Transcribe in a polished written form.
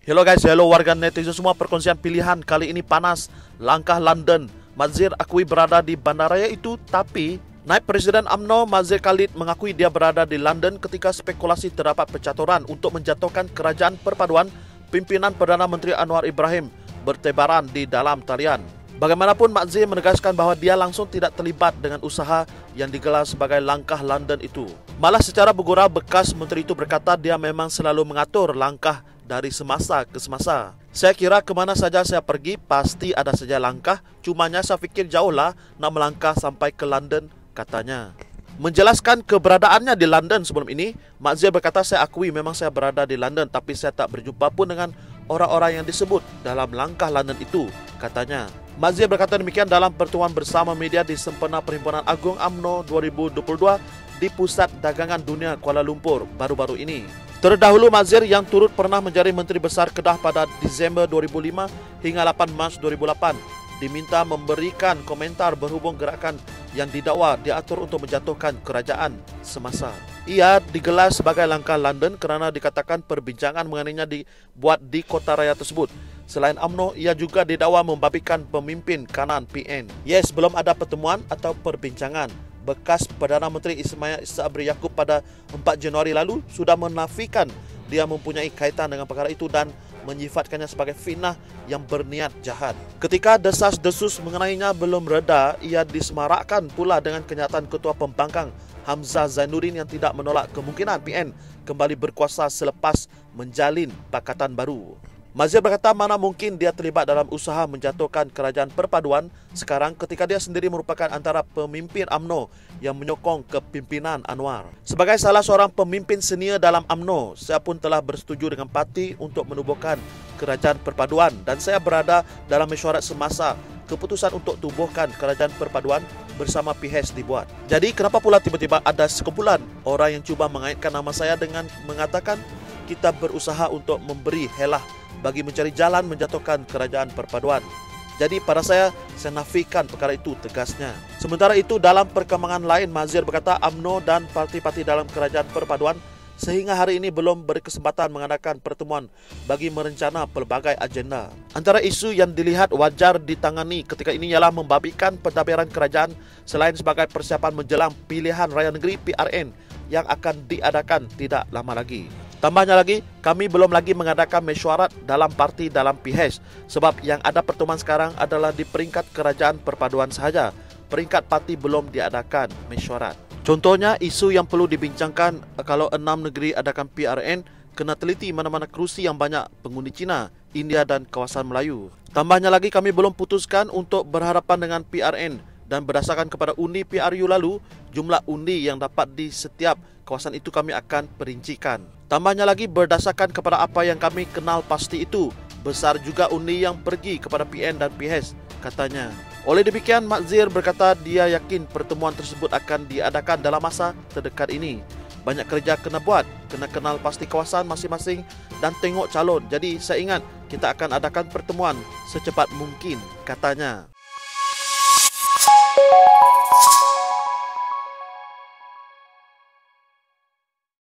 Hello guys, hello warga netizen semua. Perkongsian pilihan kali ini panas. Langkah London, Mazhir akui berada di bandaraya itu, tapi Naib Presiden UMNO Mazhir Khalid mengakui dia berada di London ketika spekulasi terdapat percaturan untuk menjatuhkan kerajaan perpaduan pimpinan Perdana Menteri Anwar Ibrahim bertebaran di dalam talian. Bagaimanapun, Mazhir menegaskan bahawa dia langsung tidak terlibat dengan usaha yang digelar sebagai langkah London itu. Malah secara bergurau, bekas menteri itu berkata dia memang selalu mengatur langkah dari semasa ke semasa. Saya kira kemana saja saya pergi, pasti ada saja langkah. Cumanya saya fikir jauhlah nak melangkah sampai ke London, katanya. Menjelaskan keberadaannya di London sebelum ini, Mazhir berkata, saya akui memang saya berada di London, tapi saya tak berjumpa pun dengan orang-orang yang disebut dalam langkah London itu, katanya. Mazhir berkata demikian dalam pertemuan bersama media di sempena Perhimpunan Agung UMNO 2022 di Pusat Dagangan Dunia Kuala Lumpur baru-baru ini. Terdahulu, Mazhir yang turut pernah menjadi Menteri Besar Kedah pada Disember 2005 hingga 8 Mac 2008 diminta memberikan komentar berhubung gerakan yang didakwa diatur untuk menjatuhkan kerajaan semasa. Ia digelar sebagai langkah London kerana dikatakan perbincangan mengenainya dibuat di kota raya tersebut. Selain UMNO, ia juga didakwa membabikan pemimpin kanan PN. Yes, belum ada pertemuan atau perbincangan. Bekas Perdana Menteri Ismail Sabri Yaakob pada 4 Januari lalu sudah menafikan dia mempunyai kaitan dengan perkara itu dan menyifatkannya sebagai fitnah yang berniat jahat. Ketika desas-desus mengenainya belum reda, ia disemarakkan pula dengan kenyataan Ketua Pembangkang Hamzah Zainuddin yang tidak menolak kemungkinan PN kembali berkuasa selepas menjalin Pakatan Baru. Mazhir berkata mana mungkin dia terlibat dalam usaha menjatuhkan kerajaan perpaduan sekarang ketika dia sendiri merupakan antara pemimpin UMNO yang menyokong kepimpinan Anwar. Sebagai salah seorang pemimpin senior dalam UMNO, saya pun telah bersetuju dengan parti untuk menubuhkan kerajaan perpaduan dan saya berada dalam mesyuarat semasa keputusan untuk tubuhkan kerajaan perpaduan bersama PH dibuat. Jadi kenapa pula tiba-tiba ada sekumpulan orang yang cuba mengaitkan nama saya dengan mengatakan kita berusaha untuk memberi helah bagi mencari jalan menjatuhkan kerajaan perpaduan. Jadi pada saya nafikan perkara itu, tegasnya. Sementara itu, dalam perkembangan lain, Mazhir berkata UMNO dan parti-parti dalam kerajaan perpaduan sehingga hari ini belum berkesempatan mengadakan pertemuan bagi merencana pelbagai agenda. Antara isu yang dilihat wajar ditangani ketika ini ialah membabikan pentadbiran kerajaan selain sebagai persiapan menjelang pilihan raya negeri PRN yang akan diadakan tidak lama lagi. Tambahnya lagi, kami belum lagi mengadakan mesyuarat dalam parti dalam PH sebab yang ada pertemuan sekarang adalah di peringkat kerajaan perpaduan sahaja. Peringkat parti belum diadakan mesyuarat. Contohnya, isu yang perlu dibincangkan kalau 6 negeri adakan PRN, kena teliti mana-mana kerusi yang banyak pengundi Cina, India dan kawasan Melayu. Tambahnya lagi, kami belum putuskan untuk berhadapan dengan PRN dan berdasarkan kepada undi PRU lalu, jumlah undi yang dapat di setiap kawasan itu kami akan perincikan. Tambahnya lagi, berdasarkan kepada apa yang kami kenal pasti itu, besar juga undi yang pergi kepada PN dan PH, katanya. Oleh demikian, Mazhir berkata dia yakin pertemuan tersebut akan diadakan dalam masa terdekat ini. Banyak kerja kena buat, kena kenal pasti kawasan masing-masing dan tengok calon. Jadi saya ingat kita akan adakan pertemuan secepat mungkin, katanya.